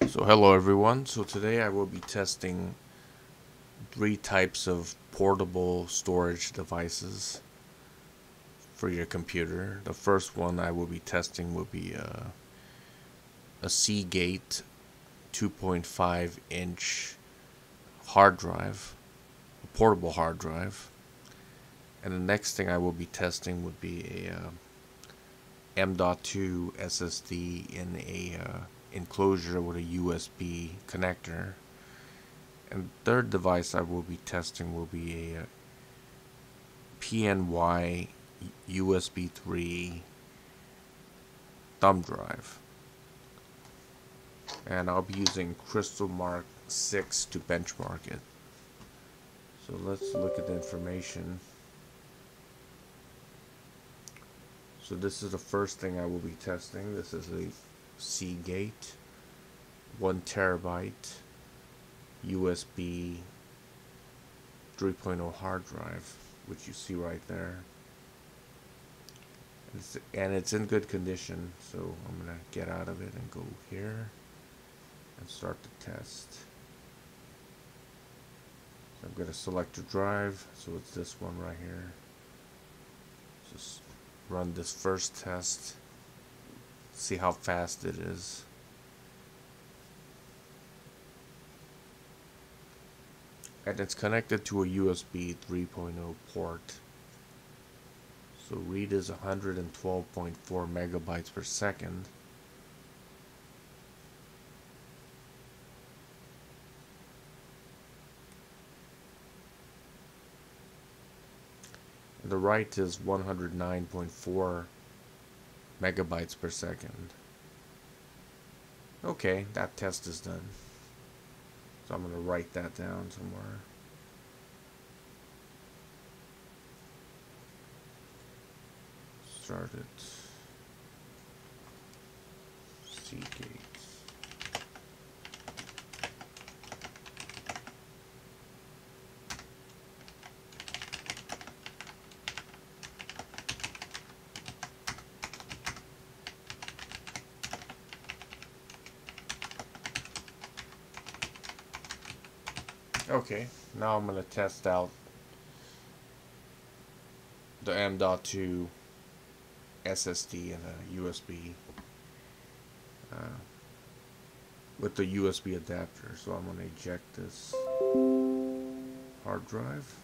So hello everyone. So today I will be testing three types of portable storage devices for your computer. The first one I will be testing will be a Seagate 2.5 inch hard drive, a portable hard drive. And the next thing I will be testing would be a M.2 SSD in a enclosure with a USB connector. And the third device I will be testing will be a PNY USB 3 thumb drive. And I'll be using Crystal Mark 6 to benchmark it. So let's look at the information. So this is the first thing I will be testing. This is a Seagate 1 terabyte USB 3.0 hard drive, which you see right there. And it's in good condition, so I'm going to get out of it and go here and start the test. So I'm going to select the drive, so it's this one right here. Just run this first test, see how fast it is. And it's connected to a USB 3.0 port. So read is 112.4 megabytes per second. And the write is 109.4 megabytes per second. Okay, that test is done. So I'm going to write that down somewhere. Start it. Seagate. Okay, now I'm going to test out the M.2 SSD and a USB with the USB adapter. So I'm going to eject this hard drive.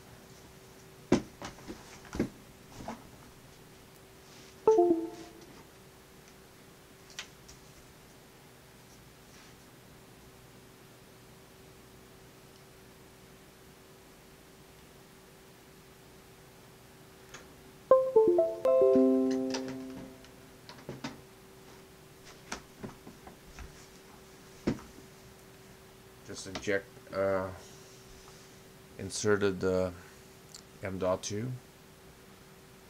Just inserted the M.2.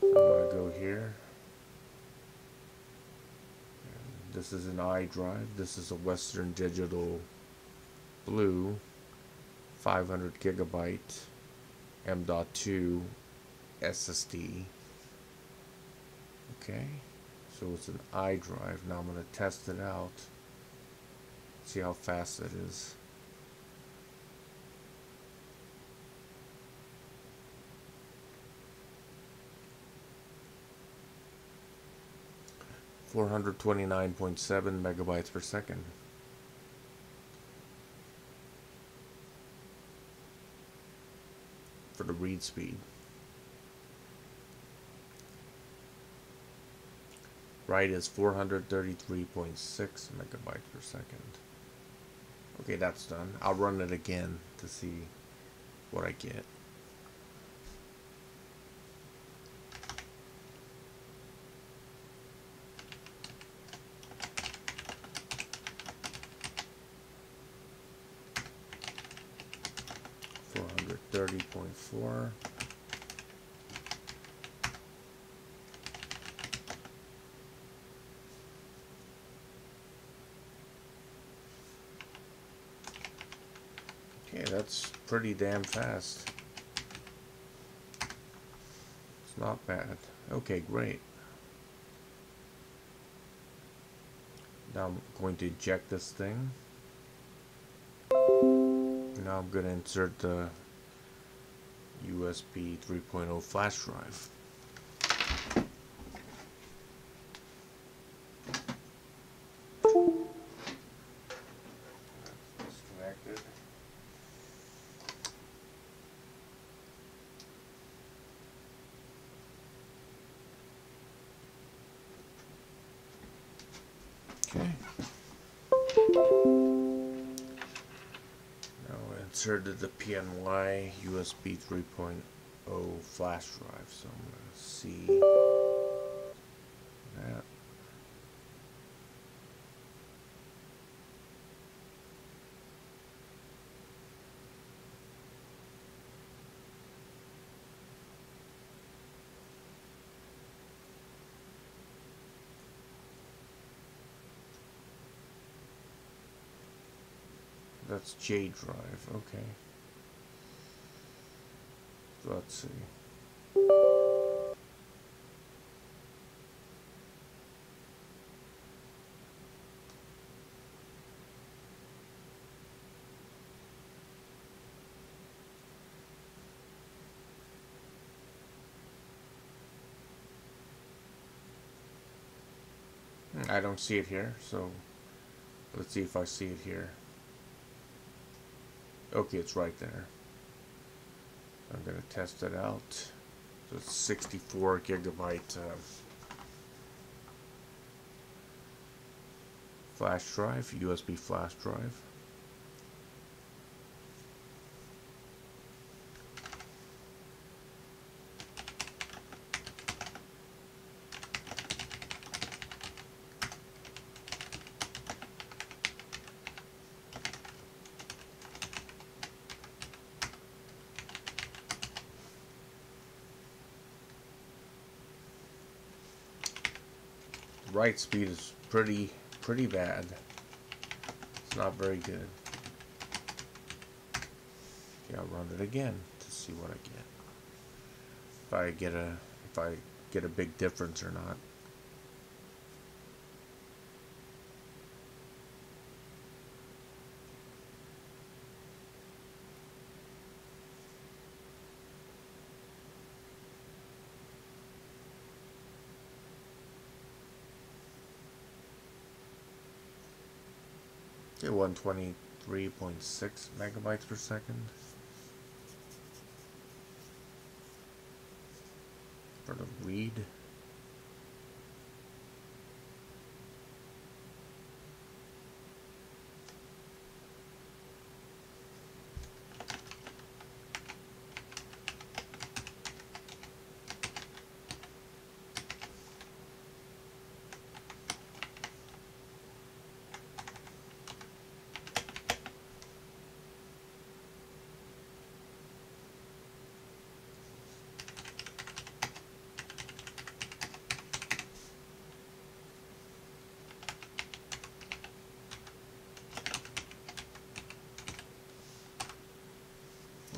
I'm going to go here. And this is an iDrive. This is a Western Digital Blue 500 gigabyte M.2 SSD. Okay, so it's an iDrive. Now I'm going to test it out. See how fast it is. .7 megabytes per second. For the read speed. Write is 433.6 megabytes per second. Okay, that's done. I'll run it again to see what I get. .430.4. Okay, that's pretty damn fast. It's not bad. Okay, great. Now I'm going to eject this thing. Now I'm going to insert the USB 3.0 flash drive. Disconnected. Okay. Now I inserted the PNY USB 3.0 flash drive, so I'm going to see that. That's J drive, okay. So let's see. I don't see it here, so let's see if I see it here. Okay, it's right there. I'm going to test it out. So it's 64 gigabyte flash drive, USB flash drive. Write speed is pretty bad. It's not very good. Okay, I'll run it again to see what I get. If I get a big difference or not. Okay, 123.6 megabytes per second for the read.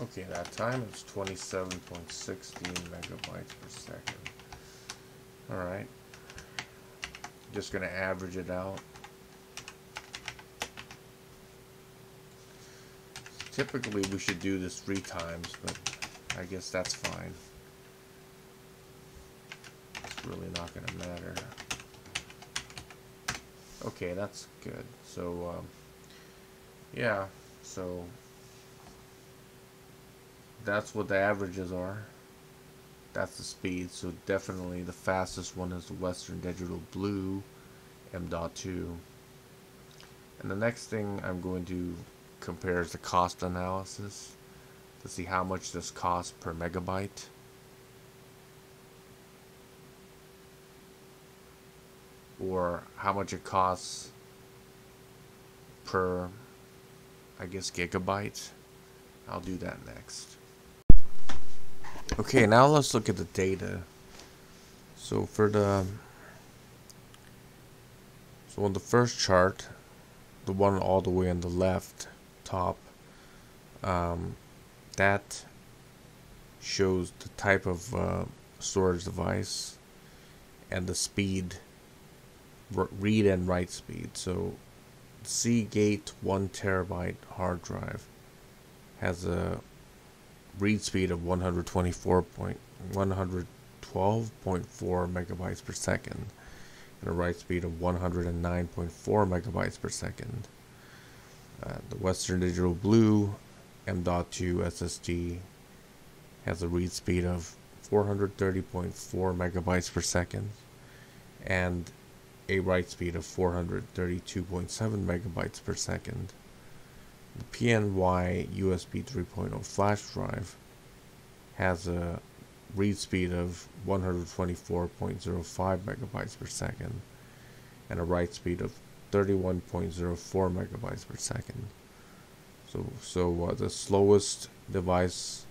Okay, that time it's 27.16 megabytes per second. Alright. Just gonna average it out. Typically we should do this 3 times, but I guess that's fine. It's really not gonna matter. Okay, that's good. So, yeah, so that's what the averages are. That's the speed. So definitely the fastest one is the Western Digital Blue M.2. And the next thing I'm going to compare is the cost analysis to see how much this costs per megabyte. Or how much it costs per, I guess, gigabyte. I'll do that next. Okay, now let's look at the data. So on the first chart, the one all the way on the left top, that shows the type of storage device and the speed, read and write speed. So Seagate 1 terabyte hard drive has a read speed of 112.4 megabytes per second and a write speed of 109.4 megabytes per second. The Western Digital Blue M.2 SSD has a read speed of 430.4 megabytes per second and a write speed of 432.7 megabytes per second. The PNY USB 3.0 flash drive has a read speed of 124.05 megabytes per second and a write speed of 31.04 megabytes per second. So the slowest device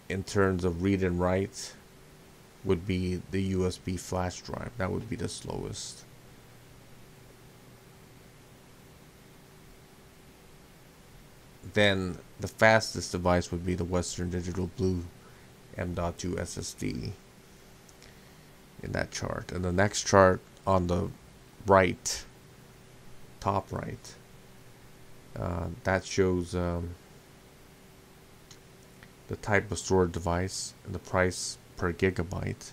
in terms of read and write would be the USB flash drive. That would be the slowest. Then the fastest device would be the Western Digital Blue M.2 SSD in that chart. And the next chart on the right, top right, that shows the type of storage device and the price per gigabyte,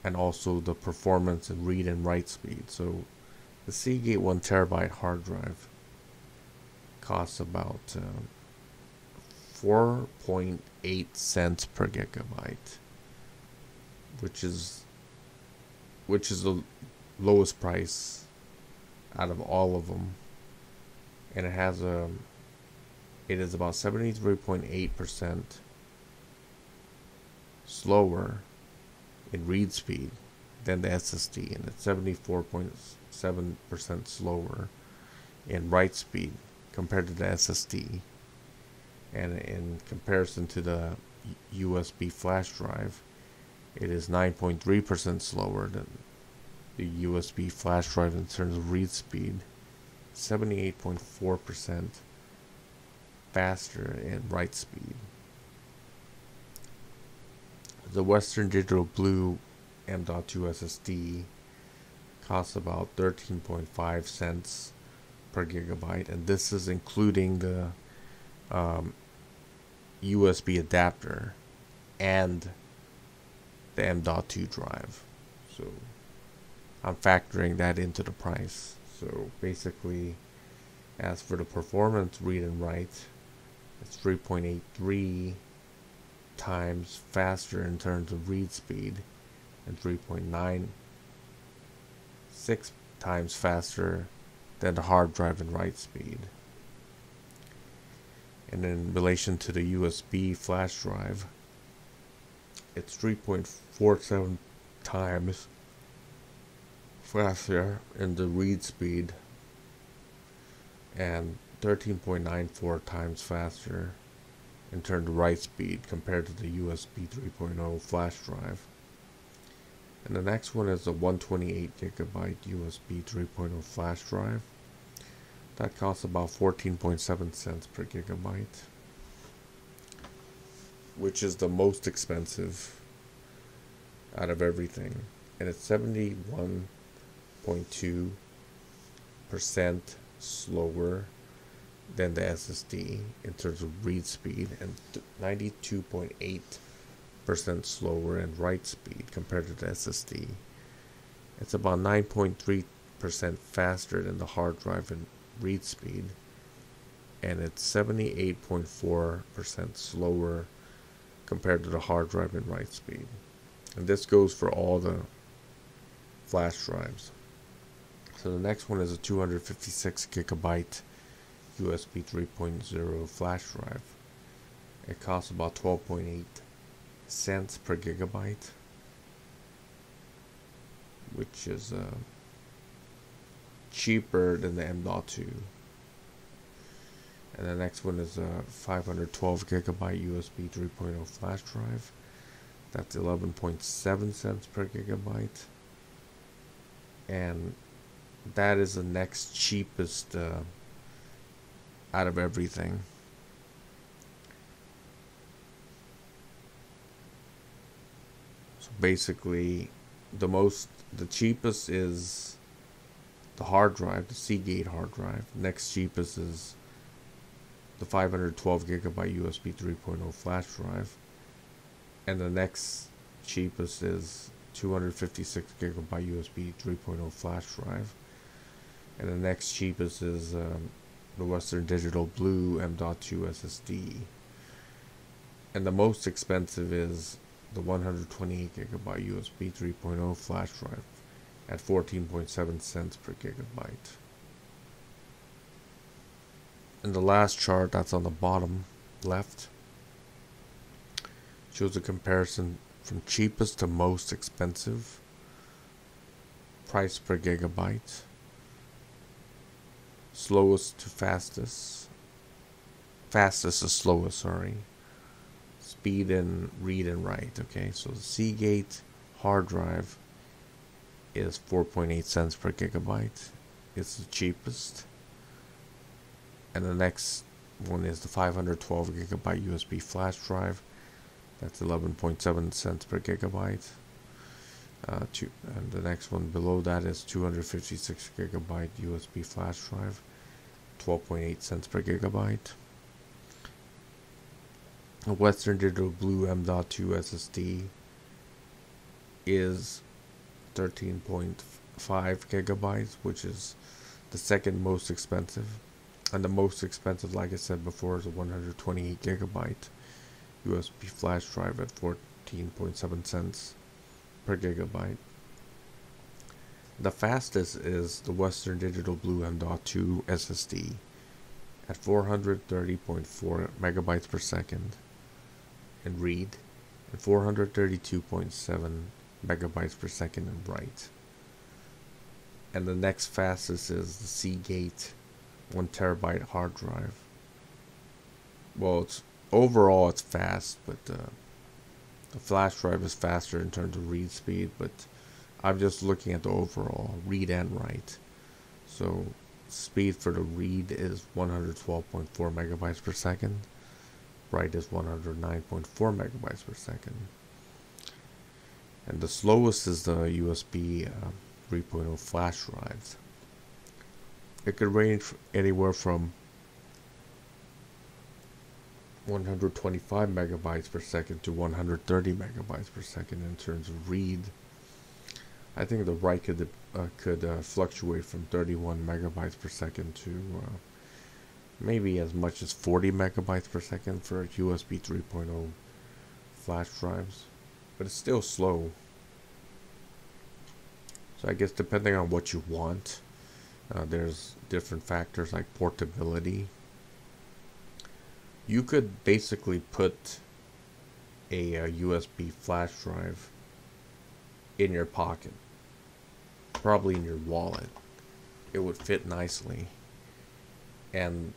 and also the performance and read and write speed. So the Seagate 1 terabyte hard drive costs about 4.8 cents per gigabyte, which is the lowest price out of all of them, and it is about 73.8% slower in read speed than the SSD, and it's 74.7% slower in write speed compared to the SSD. And in comparison to the USB flash drive, it is 9.3% slower than the USB flash drive in terms of read speed, 78.4% faster in write speed. The Western Digital Blue M.2 SSD costs about 13.5 cents per gigabyte, and this is including the USB adapter and the M.2 drive. So I'm factoring that into the price. So basically, as for the performance read and write, it's 3.83 times faster in terms of read speed and 3.96 times faster than the hard drive and write speed. And in relation to the USB flash drive, it's 3.47 times faster in the read speed and 13.94 times faster in terms of write speed compared to the USB 3.0 flash drive. And the next one is the 128 gigabyte USB 3.0 flash drive. That costs about 14.7 cents per gigabyte, which is the most expensive out of everything. And it's 71.2% slower than the SSD in terms of read speed, and 92.8% slower in write speed compared to the SSD. It's about 9.3% faster than the hard drive in read speed, and it's 78.4% slower compared to the hard drive in write speed. And this goes for all the flash drives. So the next one is a 256 gigabyte USB 3.0 flash drive. It costs about 12.8 cents per gigabyte, which is cheaper than the M.2. And the next one is a 512 gigabyte USB 3.0 flash drive. That's 11.7 cents per gigabyte. And that is the next cheapest out of everything. So basically, the cheapest is the hard drive, the Seagate hard drive. Next cheapest is the 512 gigabyte USB 3.0 flash drive, and the next cheapest is 256 gigabyte USB 3.0 flash drive, and the next cheapest is the Western Digital Blue M.2 SSD, and the most expensive is the 128 gigabyte USB 3.0 flash drive at 14.7 cents per gigabyte. And the last chart that's on the bottom left shows a comparison from cheapest to most expensive price per gigabyte, slowest to fastest, fastest to slowest, sorry, speed and read and write. Okay, so the Seagate hard drive is 4.8 cents per gigabyte. It's the cheapest. And the next one is the 512 gigabyte USB flash drive. That's 11.7 cents per gigabyte. And the next one below that is 256 gigabyte USB flash drive, 12.8 cents per gigabyte. A Western Digital Blue M.2 SSD is 13.5 gigabytes, which is the second most expensive. And the most expensive, like I said before, is a 128 gigabyte USB flash drive at 14.7 cents per gigabyte. The fastest is the Western Digital Blue M.2 SSD at 430.4 megabytes per second in read and 432.7 megabytes per second in write. And the next fastest is the Seagate 1 terabyte hard drive. Well, overall it's fast, but the flash drive is faster in terms of read speed, but I'm just looking at the overall read and write. So speed for the read is 112.4 megabytes per second, write is 109.4 megabytes per second, and the slowest is the USB 3.0 flash drives. It could range anywhere from 125 megabytes per second to 130 megabytes per second in terms of read. I think the write could fluctuate from 31 megabytes per second to maybe as much as 40 megabytes per second for USB 3.0 flash drives, but it's still slow. So I guess depending on what you want, there's different factors like portability. You could basically put a USB flash drive in your pocket, probably in your wallet. It would fit nicely, and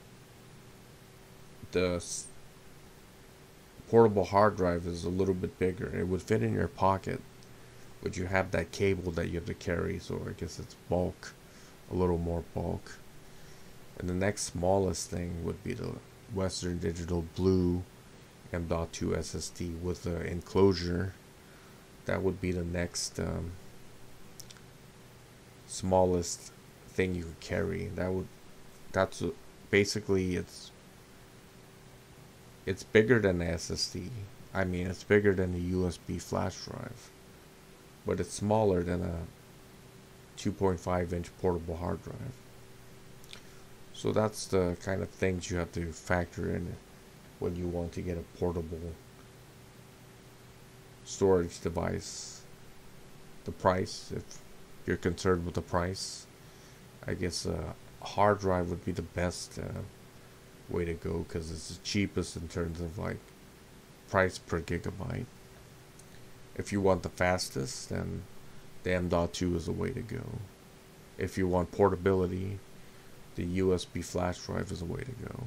the portable hard drive is a little bit bigger. It would fit in your pocket, but you have that cable that you have to carry, so I guess it's bulk, a little more bulk. And the next smallest thing would be the Western Digital Blue M.2 SSD with the enclosure. That would be the next smallest thing you could carry. Basically it's bigger than the SSD. I mean, it's bigger than the USB flash drive, but it's smaller than a 2.5 inch portable hard drive. So that's the kind of things you have to factor in when you want to get a portable storage device. The price, if you're concerned with the price, I guess a hard drive would be the best way to go, because it's the cheapest in terms of like price per gigabyte. If you want the fastest, then the M.2 is the way to go. If you want portability, the USB flash drive is the way to go.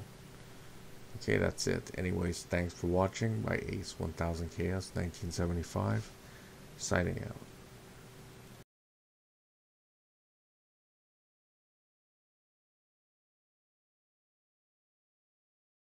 Okay, that's it. Anyways, thanks for watching. My Ace 1000 KS 1975, signing out.